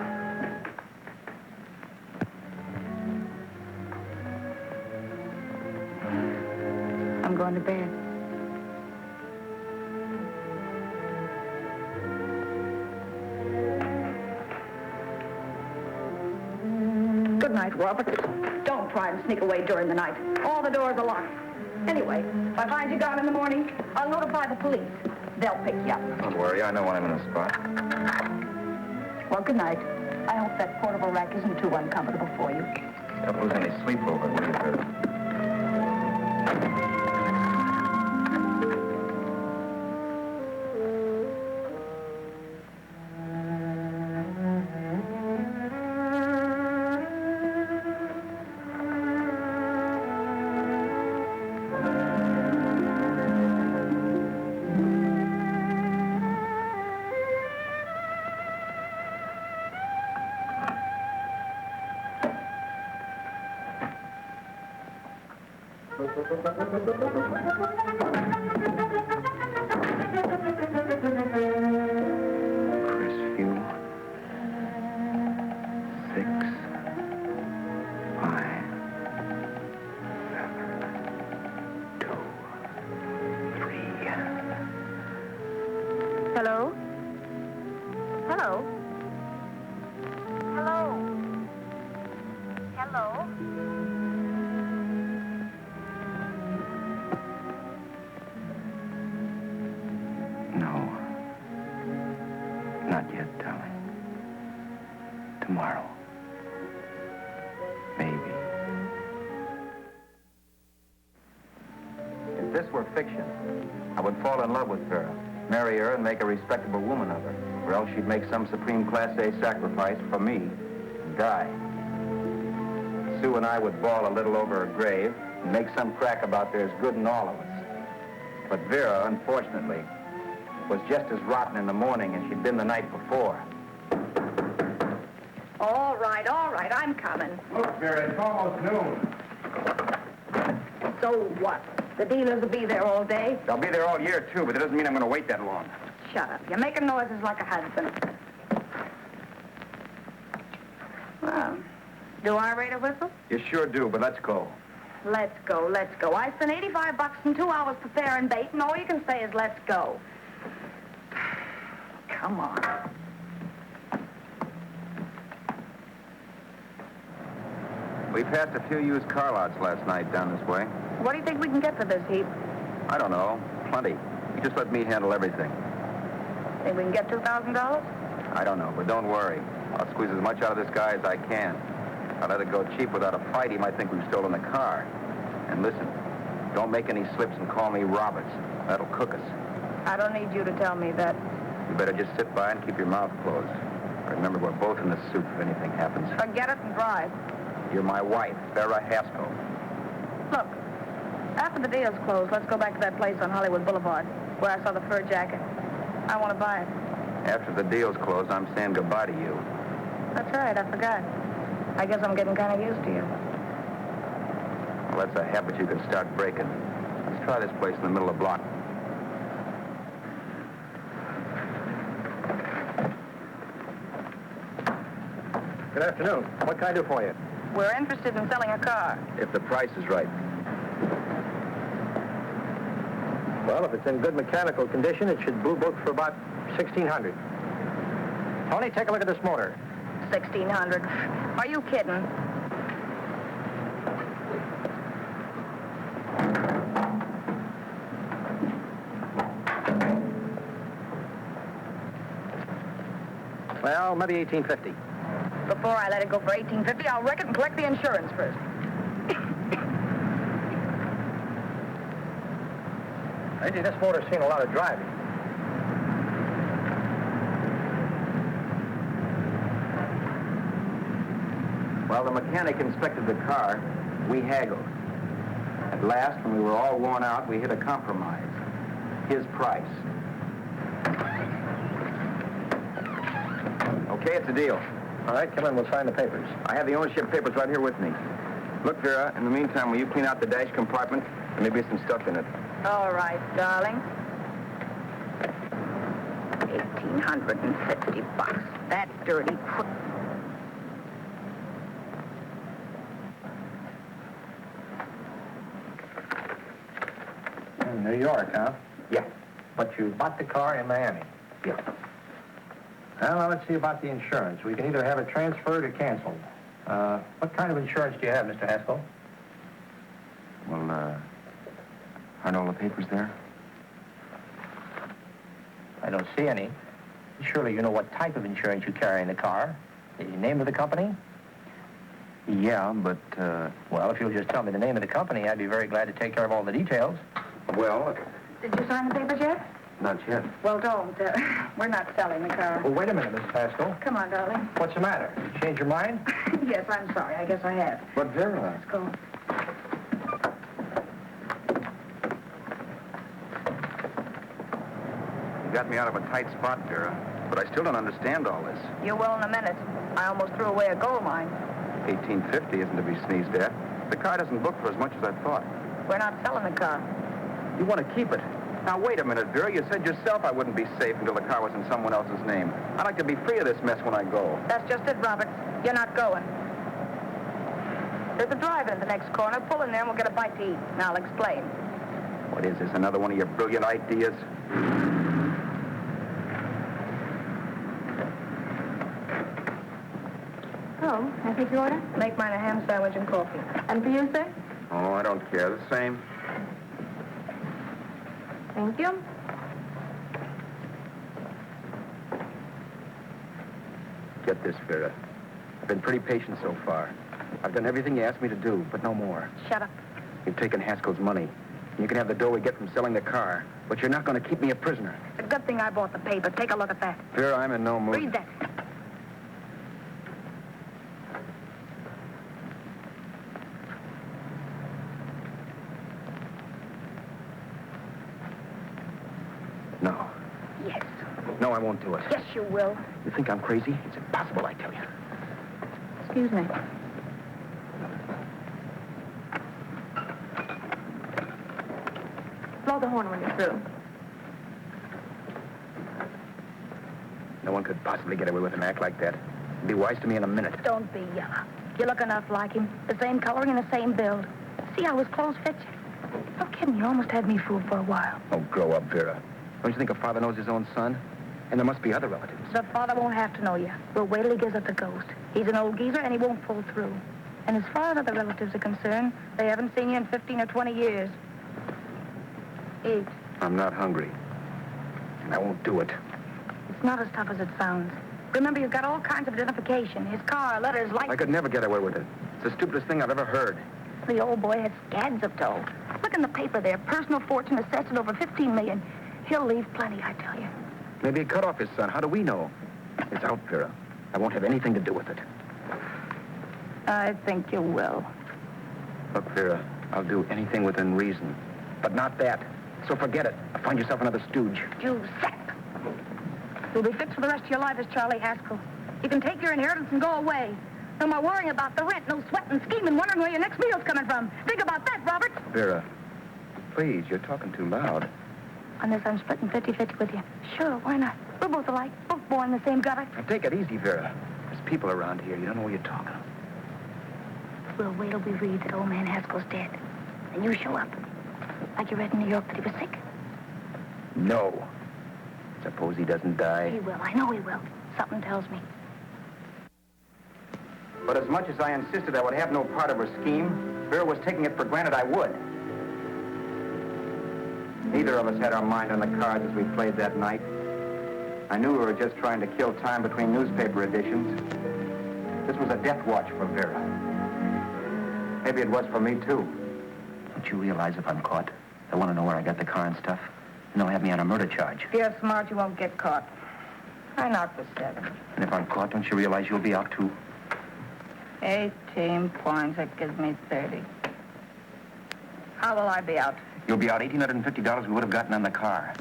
I'm going to bed. Good night, Robert. Don't try and sneak away during the night. All the doors are locked. Anyway, if I find you gone in the morning, I'll notify the police. They'll pick you up. Don't worry, I know when I'm in a spot. Well, good night. I hope that portable rack isn't too uncomfortable for you. Don't lose any sleep over it, will you, Vera? Hello? Hello? Hello? Hello? No. Not yet, darling. Tomorrow. Maybe. If this were fiction, I would fall in love with her, marry her, and make a respectable woman of her. Or else she'd make some supreme Class A sacrifice for me and die. Sue and I would bawl a little over her grave and make some crack about there's good in all of us. But Vera, unfortunately, was just as rotten in the morning as she'd been the night before. All right, I'm coming. Look, Vera, it's almost noon. So what? The dealers will be there all day? They'll be there all year, too, but it doesn't mean I'm going to wait that long. Shut up. You're making noises like a husband. Well, do I rate a whistle? You sure do, but let's go. Let's go. I spent $85 and 2 hours preparing bait, and all you can say is let's go. Come on. We passed a few used car lots last night down this way. What do you think we can get for this heap? I don't know. Plenty. You just let me handle everything. Think we can get $2,000? I don't know, but don't worry. I'll squeeze as much out of this guy as I can. If I let it go cheap without a fight, he might think we've stolen the car. And listen, don't make any slips and call me Roberts. That'll cook us. I don't need you to tell me that. You better just sit by and keep your mouth closed. Remember, we're both in the soup if anything happens. Forget it and drive. You're my wife, Vera Haskell. Look, after the deal's closed, let's go back to that place on Hollywood Boulevard where I saw the fur jacket. I want to buy it. After the deal's closed, I'm saying goodbye to you. That's right, I forgot. I guess I'm getting kind of used to you. Well, that's a habit you can start breaking. Let's try this place in the middle of the block. Good afternoon. What can I do for you? We're interested in selling a car. If the price is right. Well, if it's in good mechanical condition, it should blue book for about $1,600. Tony, take a look at this motor. $1,600. Are you kidding? Well, maybe $1,850. Before I let it go for $1,850, I'll wreck it and collect the insurance first. Maybe this motor's seen a lot of driving. While the mechanic inspected the car, we haggled. At last, when we were all worn out, we hit a compromise. His price. Okay, it's a deal. All right, come in. We'll sign the papers. I have the ownership papers right here with me. Look, Vera, in the meantime, will you clean out the dash compartment? There may be some stuff in it. All right, darling. $1,850. That dirty prick. In New York, huh? Yeah. But you bought the car in Miami. Yeah. Well, now let's see about the insurance. We can either have it transferred or canceled. What kind of insurance do you have, Mr. Haskell? Well, aren't all the papers there? I don't see any. Surely you know what type of insurance you carry in the car. The name of the company? Yeah, but, Well, if you'll just tell me the name of the company, I'd be very glad to take care of all the details. well, Did you sign the papers yet? not yet. Well, don't. We're not selling the car. Well, wait a minute, Mrs. Haskell. Come on, darling. What's the matter? Change your mind? Yes, I'm sorry. I guess I have. But, Vera... Let's go. You got me out of a tight spot, Vera. But I still don't understand all this. You will in a minute. I almost threw away a gold mine. 1850 isn't to be sneezed at. The car doesn't book for as much as I thought. We're not selling the car. You want to keep it. Now, wait a minute, Vera. You said yourself I wouldn't be safe until the car was in someone else's name. I'd like to be free of this mess when I go. That's just it, Roberts. You're not going. There's a drive-in at the next corner. Pull in there and we'll get a bite to eat. Now I'll explain. What is this, another one of your brilliant ideas? Oh, I take your order? Make mine a ham sandwich and coffee. And for you, sir? Oh, I don't care. The same. Thank you. Get this, Vera. I've been pretty patient so far. I've done everything you asked me to do, but no more. Shut up. You've taken Haskell's money. And you can have the dough we get from selling the car. But you're not going to keep me a prisoner. It's a good thing I bought the paper. Take a look at that. Vera, I'm in no mood. Read that. No. Yes. No, I won't do it. Yes, you will. You think I'm crazy? It's impossible, I tell you. Excuse me. Blow the horn when you're through. No one could possibly get away with an act like that. He'd be wise to me in a minute. Don't be yellow. You look enough like him. The same coloring and the same build. See how his clothes fit you? No kidding, you almost had me fooled for a while. Oh, grow up, Vera. Don't you think a father knows his own son? And there must be other relatives. The father won't have to know you. We'll wait till he gives up the ghost. He's an old geezer and he won't pull through. And as far as other relatives are concerned, they haven't seen you in 15 or 20 years. Eat. I'm not hungry. And I won't do it. It's not as tough as it sounds. Remember, you've got all kinds of identification. His car, letters, license. I could never get away with it. It's the stupidest thing I've ever heard. The old boy had scads of dough. Look in the paper there. Personal fortune assessed at over $15 million. He'll leave plenty, I tell you. Maybe he cut off his son. How do we know? It's out, Vera. I won't have anything to do with it. I think you will. Look, Vera, I'll do anything within reason. But not that. So forget it. Find yourself another stooge. You sap. You'll be fixed for the rest of your life as Charlie Haskell. You can take your inheritance and go away. No more worrying about the rent, no sweating, scheming, wondering where your next meal's coming from. Think about that, Robert. Vera, please, you're talking too loud. On this, I'm splitting 50-50 with you. Sure, why not? We're both alike, both born in the same gutter. Now, take it easy, Vera. There's people around here. You don't know what you're talking. We'll wait till we read that old man Haskell's dead. And you show up. Like you read in New York that he was sick. No. Suppose he doesn't die. He will. I know he will. Something tells me. But as much as I insisted I would have no part of her scheme, Vera was taking it for granted I would. Neither of us had our mind on the cards as we played that night. I knew we were just trying to kill time between newspaper editions. This was a death watch for Vera. Maybe it was for me, too. Don't you realize if I'm caught, they want to know where I got the car and stuff, and they'll have me on a murder charge. If you're smart, you won't get caught. I knocked for 7. And if I'm caught, don't you realize you'll be out, too? 18 points. That gives me 30. How will I be out? You'll be out $1,850 we would have gotten on the car.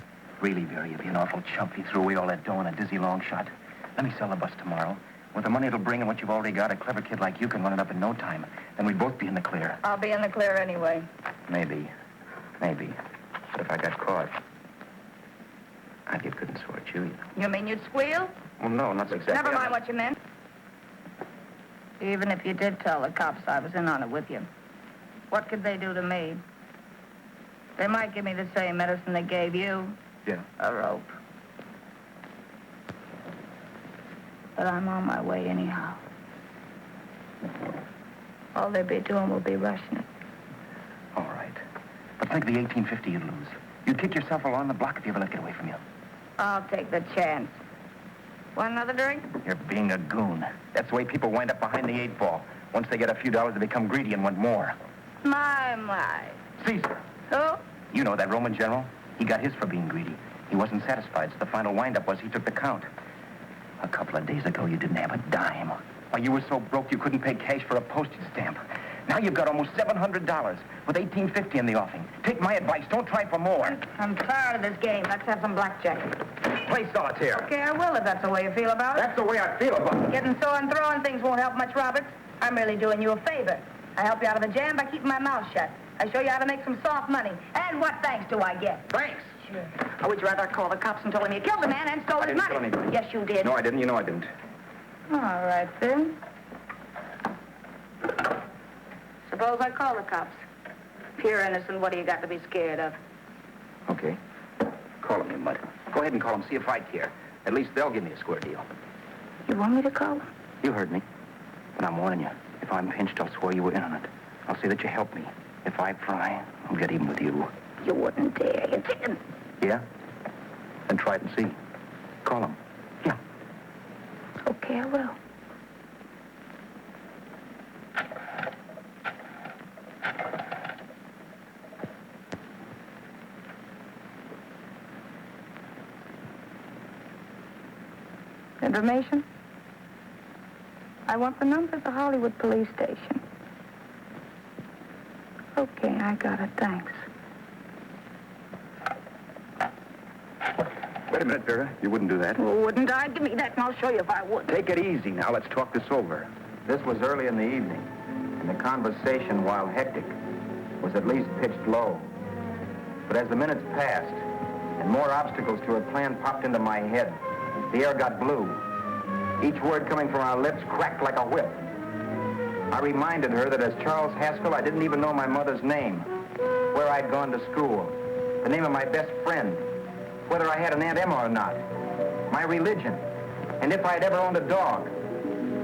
Really, Vera, you'll be an awful chump if you threw away all that dough on a dizzy long shot. Let me sell the bus tomorrow. With the money it'll bring and what you've already got, a clever kid like you can run it up in no time. Then we'd both be in the clear. I'll be in the clear anyway. Maybe. But if I got caught, I'd get good and sore at you. You mean you'd squeal? Well, no, not exactly. Never mind what you meant. Even if you did tell the cops I was in on it with you, what could they do to me? They might give me the same medicine they gave you. Yeah. A rope. But I'm on my way anyhow. All they'll be doing will be rushing it. All right. But think of the $1,850 you'd lose. You'd kick yourself along the block if you ever let it get away from you. I'll take the chance. Want another drink? You're being a goon. That's the way people wind up behind the 8 ball. Once they get a few dollars, they become greedy and want more. My. Caesar. Who? You know that Roman general? He got his for being greedy. He wasn't satisfied, so the final wind-up was he took the count. A couple of days ago, you didn't have a dime. Why, you were so broke you couldn't pay cash for a postage stamp. Now you've got almost $700 with $1,850 in the offing. Take my advice. Don't try for more. I'm tired of this game. Let's have some blackjack. Play solitaire. Okay, I will if that's the way you feel about it. That's the way I feel about it. Getting sore and throwing things won't help much, Roberts. I'm really doing you a favor. I help you out of a jam by keeping my mouth shut. I show you how to make some soft money. And what thanks do I get? Thanks. Sure. Or would you rather call the cops and told him you killed the man and stole his money? I didn't kill anybody. Yes, you did. No, I didn't. You know I didn't. All right, then. Suppose I call the cops. If you're innocent, what do you got to be scared of? Okay. Call them, you mutt. Go ahead and call them. See if I care. At least they'll give me a square deal. You want me to call them? You heard me. But I'm warning you. If I'm pinched, I'll swear you were in on it. I'll say that you helped me. If I pry, I'll get even with you. You wouldn't dare. You're chicken. Yeah? Then try it and see. Call them. Yeah. Okay, I will. Information? I want the number of the Hollywood police station. Okay, I got it. Thanks. Wait a minute, Vera. You wouldn't do that. Wouldn't I? Give me that and I'll show you if I would. Take it easy now. Let's talk this over. This was early in the evening, and the conversation, while hectic, was at least pitched low. But as the minutes passed, and more obstacles to her plan popped into my head, the air got blue. Each word coming from our lips cracked like a whip. I reminded her that as Charles Haskell, I didn't even know my mother's name, where I'd gone to school, the name of my best friend, whether I had an Aunt Emma or not, my religion, and if I'd ever owned a dog.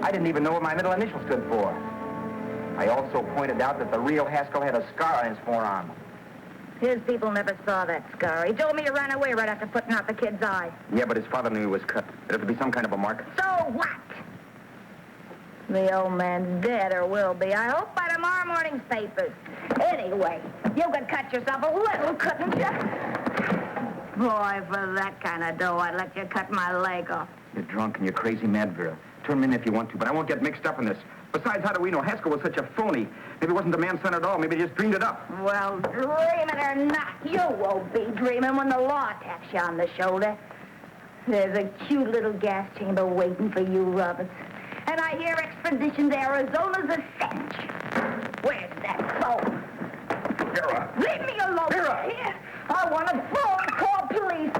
I didn't even know what my middle initial stood for. I also pointed out that the real Haskell had a scar on his forearm. His people never saw that scar. He told me he ran away right after putting out the kid's eye. Yeah, but his father knew he was cut. It'll be some kind of a mark. So what? The old man's dead, or will be. I hope by tomorrow morning's papers. Anyway, you could cut yourself a little, couldn't you? Boy, for that kind of dough, I'd let you cut my leg off. You're drunk and you're crazy mad, Vera. Turn me in if you want to, but I won't get mixed up in this. Besides, how do we know Haskell was such a phony? Maybe it wasn't the man's son at all. Maybe he just dreamed it up. Well, dreaming or not, you won't be dreaming when the law taps you on the shoulder. There's a cute little gas chamber waiting for you, Roberts. And I hear extradition to Arizona's a cinch. Where's that phone? Vera! Leave me alone. Vera! Here. I want a phone. Call police.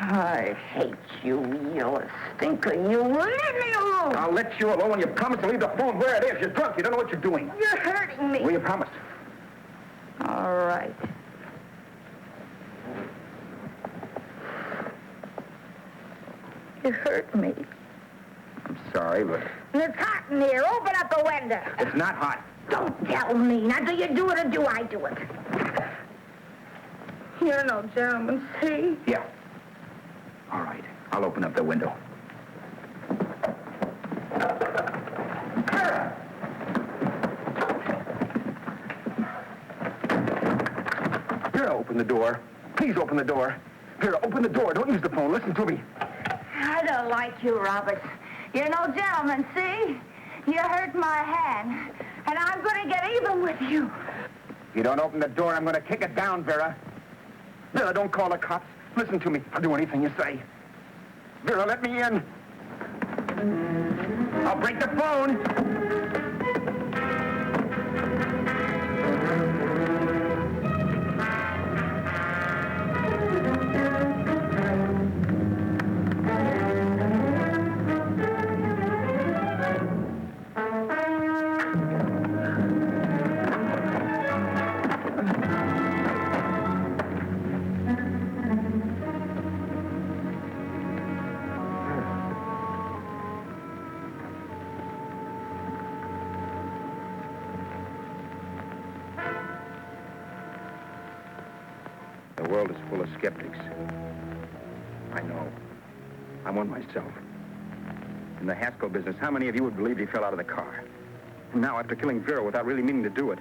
I hate you, you stinker. You leave me alone. I'll let you alone when you promise to leave the phone where it is. You're drunk. You don't know what you're doing. You're hurting me. Well, you promised. All right. You hurt me. I'm sorry, but It's hot in here. Open up the window. it's not hot. Don't tell me. Now, do you do it or do I do it? You're no gentleman, see? Yeah. All right. I'll open up the window. Vera, open the door. Please open the door. Vera, open the door. Don't use the phone. Listen to me. I don't like you, Roberts. You're no gentleman, see? You hurt my hand, and I'm going to get even with you. you don't open the door, I'm going to kick it down, Vera. Vera, don't call the cops. Listen to me. I'll do anything you say. Vera, let me in. I'll break the phone. The world is full of skeptics. I know. I'm one myself. In the Haskell business, how many of you would believe he fell out of the car? And now, after killing Vera without really meaning to do it,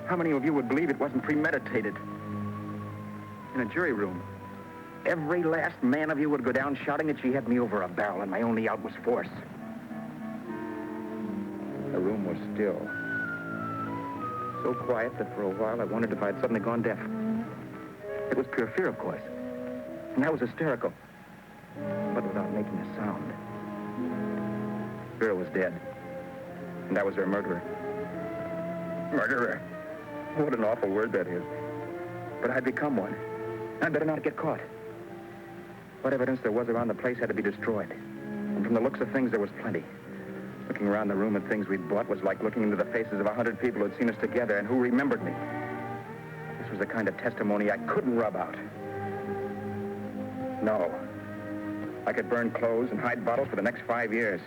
how many of you would believe it wasn't premeditated? In a jury room, every last man of you would go down shouting that she had me over a barrel and my only out was force. The room was still. So quiet that for a while I wondered if I'd suddenly gone deaf. It was pure fear, of course. And I was hysterical. But without making a sound. Vera was dead. And I was her murderer. Murderer. What an awful word that is. But I'd become one. I'd better not get caught. What evidence there was around the place had to be destroyed. And from the looks of things, there was plenty. Looking around the room at things we'd bought was like looking into the faces of 100 people who'd seen us together and who remembered me. This was the kind of testimony I couldn't rub out. No. I could burn clothes and hide bottles for the next 5 years.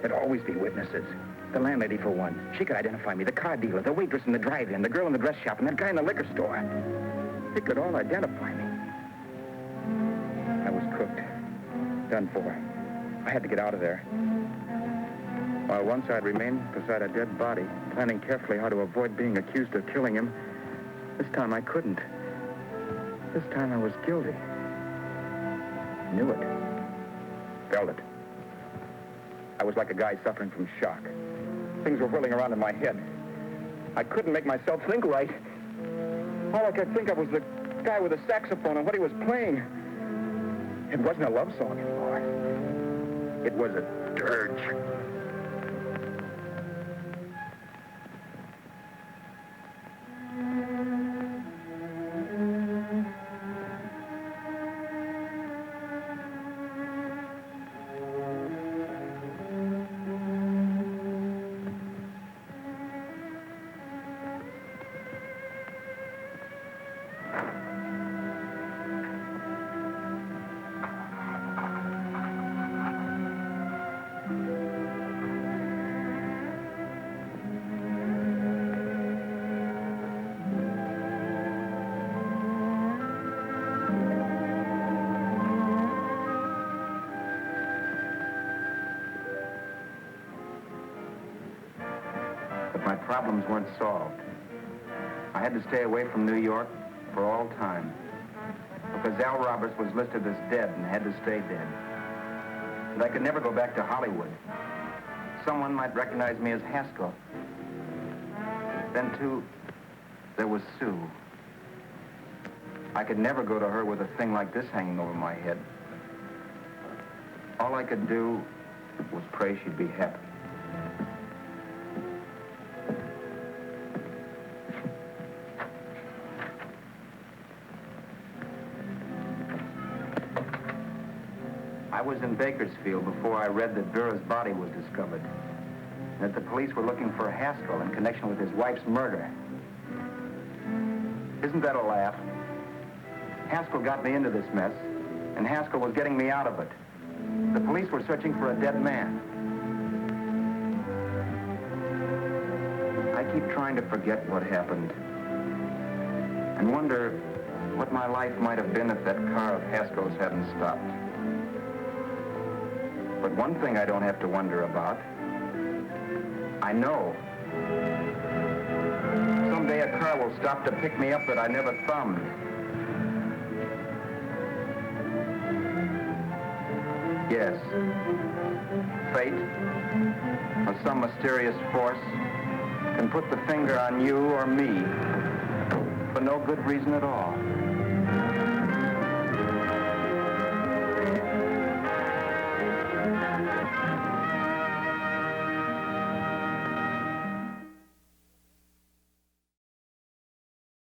There'd always be witnesses. The landlady, for one. She could identify me. The car dealer, the waitress in the drive-in, the girl in the dress shop, and that guy in the liquor store. They could all identify me. I was cooked. Done for. I had to get out of there. While once I'd remained beside a dead body, planning carefully how to avoid being accused of killing him, this time I couldn't. This time I was guilty. Knew it. Felt it. I was like a guy suffering from shock. Things were whirling around in my head. I couldn't make myself think right. All I could think of was the guy with the saxophone and what he was playing. It wasn't a love song anymore. It was a dirge. My problems weren't solved. I had to stay away from New York for all time. Because Al Roberts was listed as dead and had to stay dead. And I could never go back to Hollywood. Someone might recognize me as Haskell. Then, too, there was Sue. I could never go to her with a thing like this hanging over my head. All I could do was pray she'd be happy. I was in Bakersfield before I read that Vera's body was discovered. And that the police were looking for Haskell in connection with his wife's murder. Isn't that a laugh? Haskell got me into this mess, and Haskell was getting me out of it. The police were searching for a dead man. I keep trying to forget what happened. And wonder what my life might have been if that car of Haskell's hadn't stopped. But one thing I don't have to wonder about. I know. Someday a car will stop to pick me up that I never thumbed. Yes. Fate, or some mysterious force, can put the finger on you or me for no good reason at all.